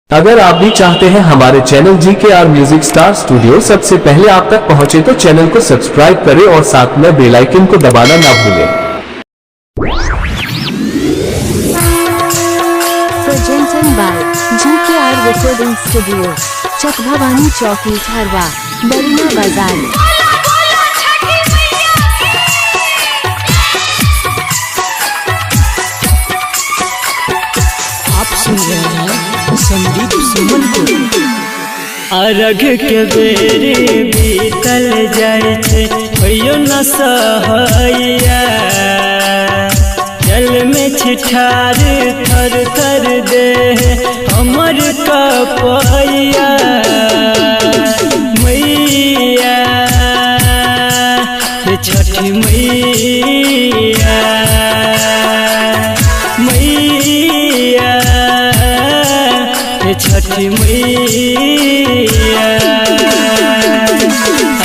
अगर आप भी चाहते हैं हमारे channel GKR music star studio सबसे पहले आप तक पहुंचे तो चैनल को सब्सक्राइब करें और साथ में बेल आइकन को दबाना ना भूलें। Presented by GKR Recording Studio, चकभवानी चौकी थारवा, बरीना बाजार। आप सुन रहे हैं संदीप सुमन को। अर्घ के बेरी बीतल जाय छे होइयो न सहैया, जल में छिठार थर थर दे हमर कपैया। मैया छठी मैया, मैया छठी मैया।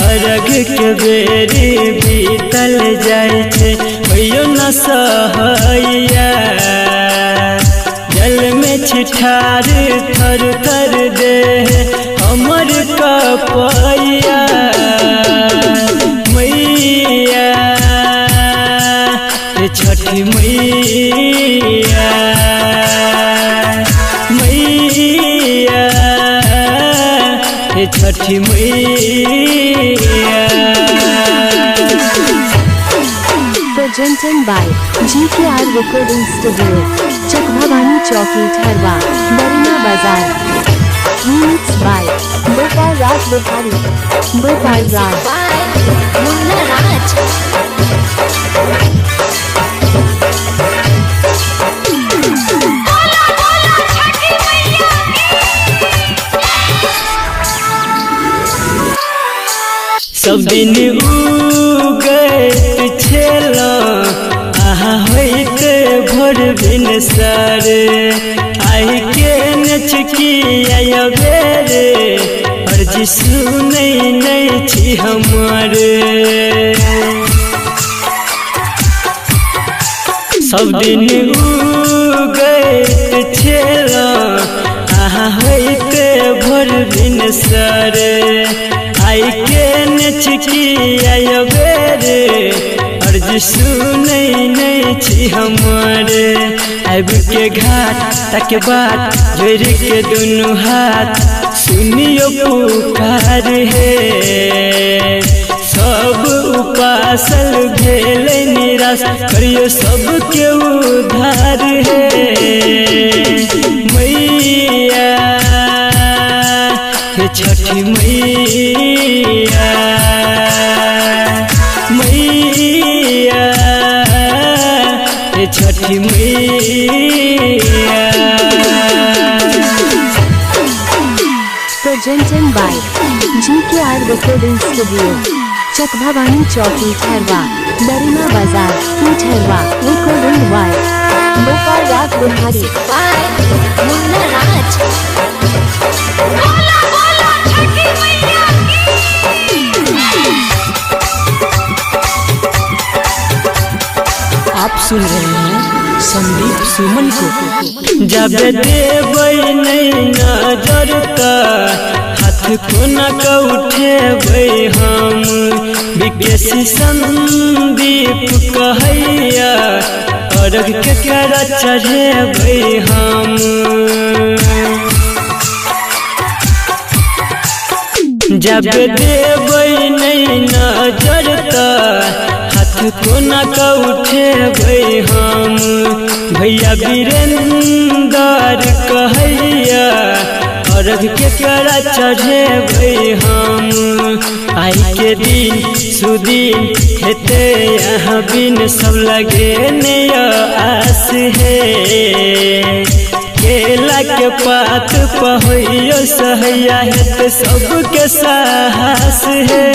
अर्घ के बेरी बीतल जाय छे होइयो न सहैया, जल में छिठार थर थर दे हमर कपैया। मैया छठी मैया, मैया छठी मैया। Presented by GKR Recording Studio, चकभवानी चौकी थारवा, बरीना बाजार। Remix by गोपाल राज बिहारी, गोपाल राज, मुन्ना राज। सब दिन उगैत छेला आहा होइत भोर भिनसर, आइ के नचकी आय बेरे अर्जी सुनै नै छी हमर। सब दिन उगैत छेला आहा होइत भोर भिनसर, आइ के नचकी आय बेरे अर्ज सुनै नै छी हमर। आबि के घाट तक बात जोड़ के दुनू हाथ सुनियो पुकार हे। सब उपासल भेल निराश करियो सबके उद्धार हे। मैया छठी मैया, मैया छठी मैया। Presented by GKR Recording Studio, चकभवानी चौकी थारवा, बरीना बाजार। थारवा Recording by गोपाल राज बिहारी, मुन्ना राज। आप सुन रहे हैं संदीप सुमन को। जब देबै नहीं नजर त हाथ कोना के उठेबै हम, विकेश संदीप कहैया अर्घ के करा चढ़ेबै हम। जब देबै नहीं नजर त हाथ कोना के उठेबै हम, भैया वीरेंद्र कहैया अर्घ के करा चढ़ेबै हम। आई के दिन सुदिन हेते यहाँ बिन सब लगे नया आस है। केला के पात पहोइयो सहैया हेते सबके साहस है।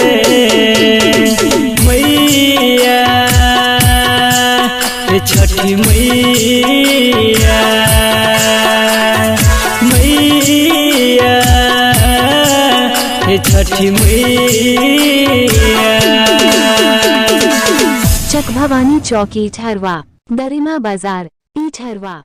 मैया छठी मैया, मैया छठी मैया। चकभवानी चौकी थारवा, बरीना बाजार। थारवा।